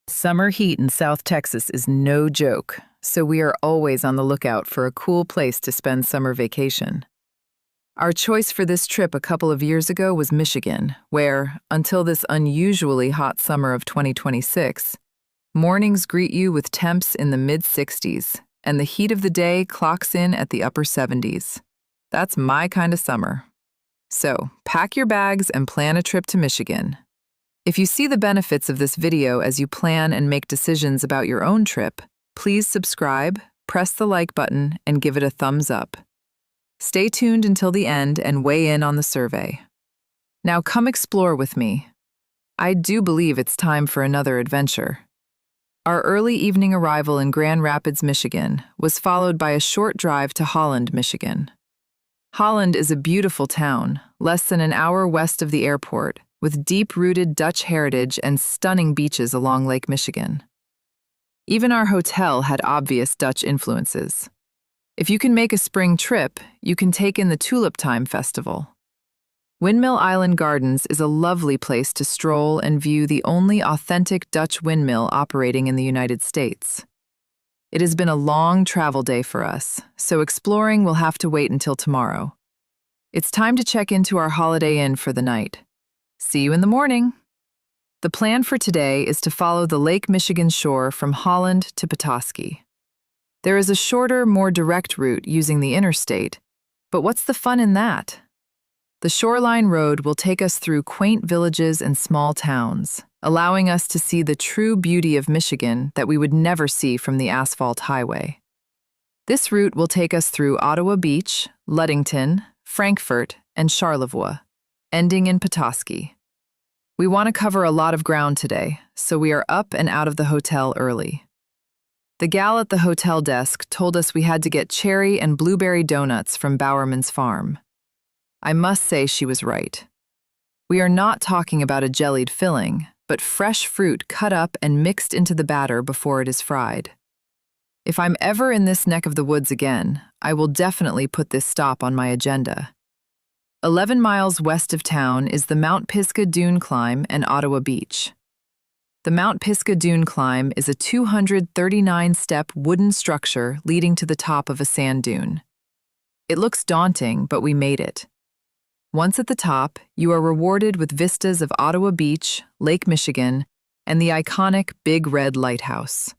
Summer heat in South Texas is no joke, so we are always on the lookout for a cool place to spend summer vacation. Our choice for this trip a couple of years ago was Michigan, where, until this unusually hot summer of 2026, mornings greet you with temps in the mid-60s, and the heat of the day clocks in at the upper 70s. That's my kind of summer. So, pack your bags and plan a trip to Michigan. If you see the benefits of this video as you plan and make decisions about your own trip, please subscribe, press the like button, and give it a thumbs up. Stay tuned until the end and weigh in on the survey. Now come explore with me. I do believe it's time for another adventure. Our early evening arrival in Grand Rapids, Michigan, was followed by a short drive to Holland, Michigan. Holland is a beautiful town, less than an hour west of the airport, with deep-rooted Dutch heritage and stunning beaches along Lake Michigan. Even our hotel had obvious Dutch influences. If you can make a spring trip, you can take in the Tulip Time Festival. Windmill Island Gardens is a lovely place to stroll and view the only authentic Dutch windmill operating in the United States. It has been a long travel day for us, so exploring will have to wait until tomorrow. It's time to check into our Holiday Inn for the night. See you in the morning. The plan for today is to follow the Lake Michigan shore from Holland to Petoskey. There is a shorter, more direct route using the interstate, but what's the fun in that? The shoreline road will take us through quaint villages and small towns, allowing us to see the true beauty of Michigan that we would never see from the asphalt highway. This route will take us through Ottawa Beach, Ludington, Frankfort, and Charlevoix, ending in Petoskey. We want to cover a lot of ground today, so we are up and out of the hotel early. The gal at the hotel desk told us we had to get cherry and blueberry donuts from Bowerman's farm. I must say she was right. We are not talking about a jellied filling, but fresh fruit cut up and mixed into the batter before it is fried. If I'm ever in this neck of the woods again, I will definitely put this stop on my agenda. 11 miles west of town is the Mount Pisgah Dune Climb and Ottawa Beach. The Mount Pisgah Dune Climb is a 239-step wooden structure leading to the top of a sand dune. It looks daunting, but we made it. Once at the top, you are rewarded with vistas of Ottawa Beach, Lake Michigan, and the iconic Big Red Lighthouse.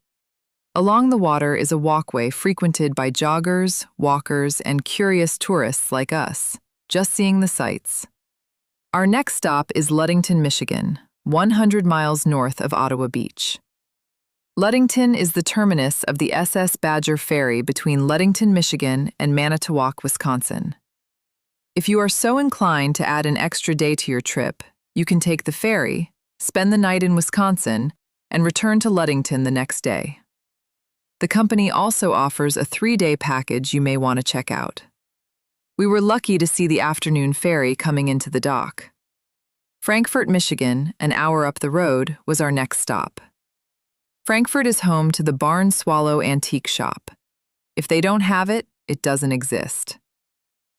Along the water is a walkway frequented by joggers, walkers, and curious tourists like us, just seeing the sights. Our next stop is Ludington, Michigan, 100 miles north of Ottawa Beach. Ludington is the terminus of the SS Badger Ferry between Ludington, Michigan, and Manitowoc, Wisconsin. If you are so inclined to add an extra day to your trip, you can take the ferry, spend the night in Wisconsin, and return to Ludington the next day. The company also offers a 3-day package you may want to check out. We were lucky to see the afternoon ferry coming into the dock. Frankfort, Michigan, an hour up the road, was our next stop. Frankfort is home to the Barn Swallow Antique Shop. If they don't have it, it doesn't exist.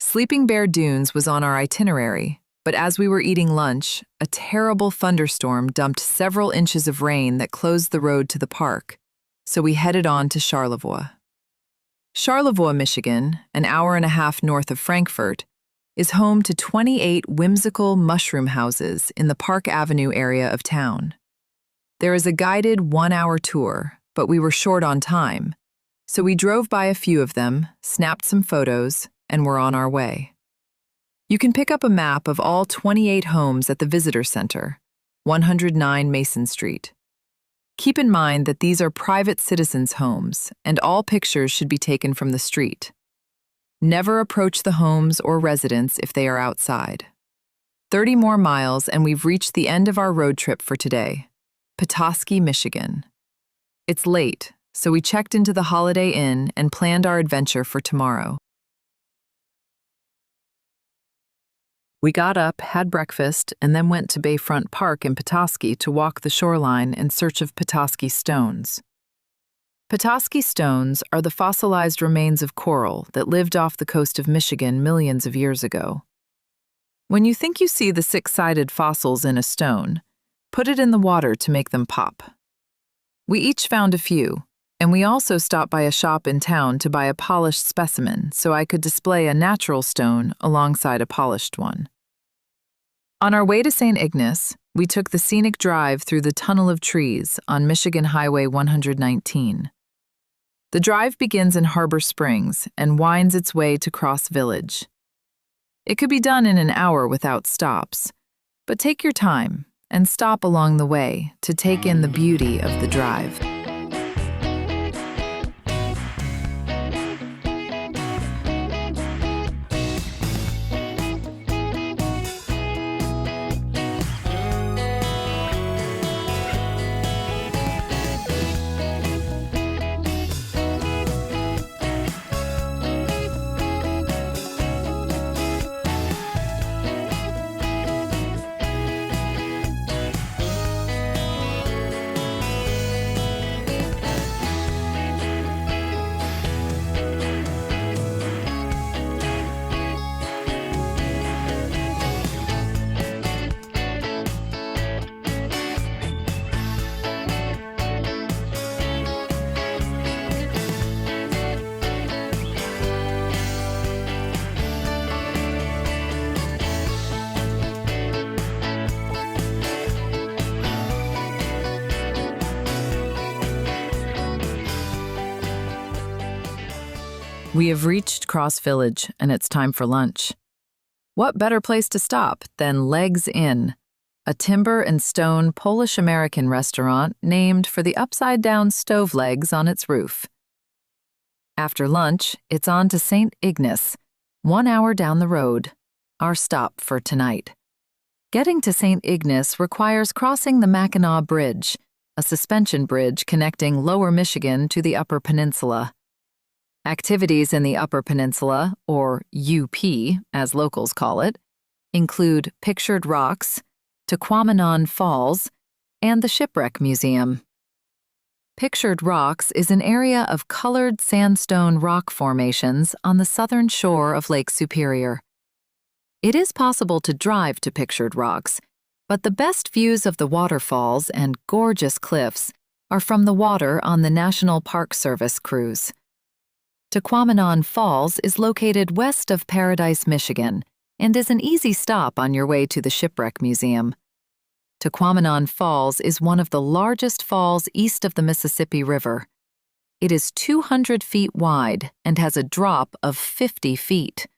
Sleeping Bear Dunes was on our itinerary, but as we were eating lunch, a terrible thunderstorm dumped several inches of rain that closed the road to the park, so we headed on to Charlevoix. Charlevoix, Michigan, an hour and a half north of Frankfort, is home to 28 whimsical mushroom houses in the Park Avenue area of town. There is a guided 1-hour tour, but we were short on time, so we drove by a few of them, snapped some photos, and were on our way. You can pick up a map of all 28 homes at the Visitor Center, 109 Mason Street. Keep in mind that these are private citizens' homes, and all pictures should be taken from the street. Never approach the homes or residents if they are outside. 30 more miles and we've reached the end of our road trip for today, Petoskey, Michigan. It's late, so we checked into the Holiday Inn and planned our adventure for tomorrow. We got up, had breakfast, and then went to Bayfront Park in Petoskey to walk the shoreline in search of Petoskey stones. Petoskey stones are the fossilized remains of coral that lived off the coast of Michigan millions of years ago. When you think you see the 6-sided fossils in a stone, put it in the water to make them pop. We each found a few, and we also stopped by a shop in town to buy a polished specimen so I could display a natural stone alongside a polished one. On our way to St. Ignace, we took the scenic drive through the tunnel of trees on Michigan Highway 119. The drive begins in Harbor Springs and winds its way to Cross Village. It could be done in an hour without stops, but take your time and stop along the way to take in the beauty of the drive. We have reached Cross Village, and it's time for lunch. What better place to stop than Legs Inn, a timber and stone Polish-American restaurant named for the upside-down stove legs on its roof. After lunch, it's on to St. Ignace, 1 hour down the road, our stop for tonight. Getting to St. Ignace requires crossing the Mackinac Bridge, a suspension bridge connecting Lower Michigan to the Upper Peninsula. Activities in the Upper Peninsula, or UP as locals call it, include Pictured Rocks, Tahquamenon Falls, and the Shipwreck Museum. Pictured Rocks is an area of colored sandstone rock formations on the southern shore of Lake Superior. It is possible to drive to Pictured Rocks, but the best views of the waterfalls and gorgeous cliffs are from the water on the National Park Service cruise. Tahquamenon Falls is located west of Paradise, Michigan, and is an easy stop on your way to the Shipwreck Museum. Tahquamenon Falls is one of the largest falls east of the Mississippi River. It is 200 feet wide and has a drop of 50 feet.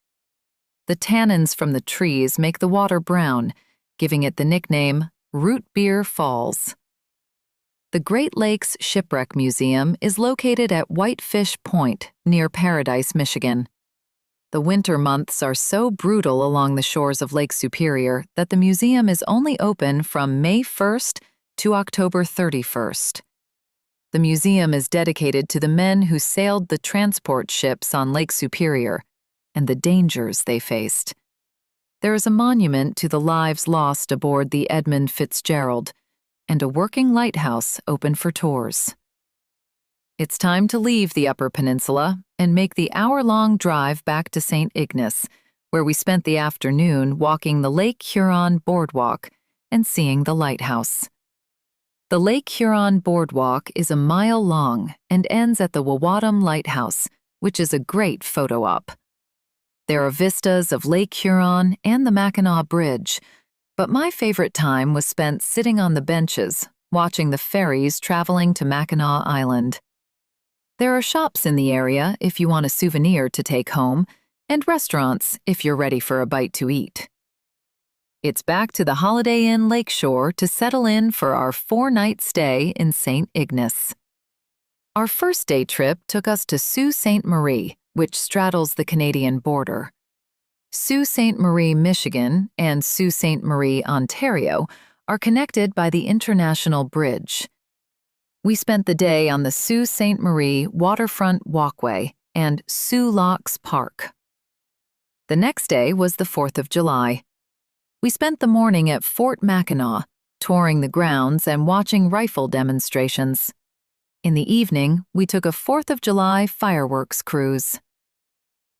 The tannins from the trees make the water brown, giving it the nickname Root Beer Falls. The Great Lakes Shipwreck Museum is located at Whitefish Point near Paradise, Michigan. The winter months are so brutal along the shores of Lake Superior that the museum is only open from May 1st to October 31st. The museum is dedicated to the men who sailed the transport ships on Lake Superior and the dangers they faced. There is a monument to the lives lost aboard the Edmund Fitzgerald, and a working lighthouse open for tours. It's time to leave the Upper Peninsula and make the hour-long drive back to St. Ignace, where we spent the afternoon walking the Lake Huron Boardwalk and seeing the lighthouse. The Lake Huron Boardwalk is a mile long and ends at the Wawatam Lighthouse, which is a great photo op. There are vistas of Lake Huron and the Mackinac Bridge, but my favorite time was spent sitting on the benches, watching the ferries traveling to Mackinac Island. There are shops in the area if you want a souvenir to take home, and restaurants if you're ready for a bite to eat. It's back to the Holiday Inn Lakeshore to settle in for our 4-night stay in St. Ignace. Our first day trip took us to Sault Ste. Marie, which straddles the Canadian border. Sault Ste. Marie, Michigan, and Sault Ste. Marie, Ontario, are connected by the International Bridge. We spent the day on the Sault Ste. Marie Waterfront Walkway and Sioux Locks Park. The next day was the 4th of July. We spent the morning at Fort Mackinac, touring the grounds and watching rifle demonstrations. In the evening, we took a 4th of July fireworks cruise.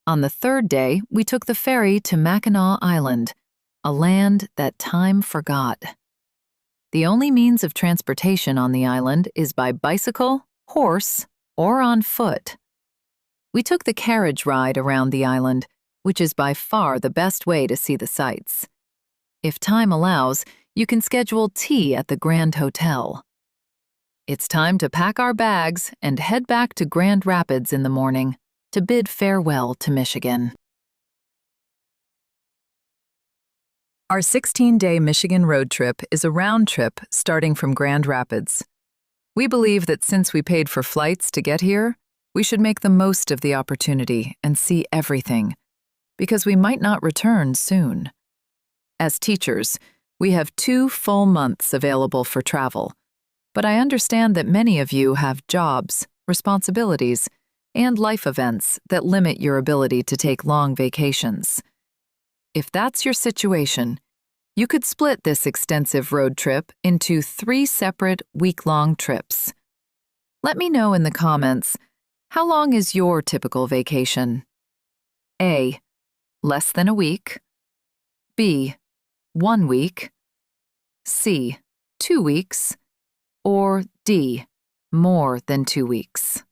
On the third day, we took the ferry to Mackinac Island, a land that time forgot. The only means of transportation on the island is by bicycle, horse, or on foot. We took the carriage ride around the island, which is by far the best way to see the sights. If time allows, you can schedule tea at the Grand Hotel. It's time to pack our bags and head back to Grand Rapids in the morning to bid farewell to Michigan. Our 16-day Michigan road trip is a round trip starting from Grand Rapids. We believe that since we paid for flights to get here, we should make the most of the opportunity and see everything, because we might not return soon. As teachers, we have 2 full months available for travel, but I understand that many of you have jobs, responsibilities, and life events that limit your ability to take long vacations. If that's your situation, you could split this extensive road trip into 3 separate week-long trips. Let me know in the comments, how long is your typical vacation? A. Less than a week. B. 1 week. C. 2 weeks. Or D. More than 2 weeks.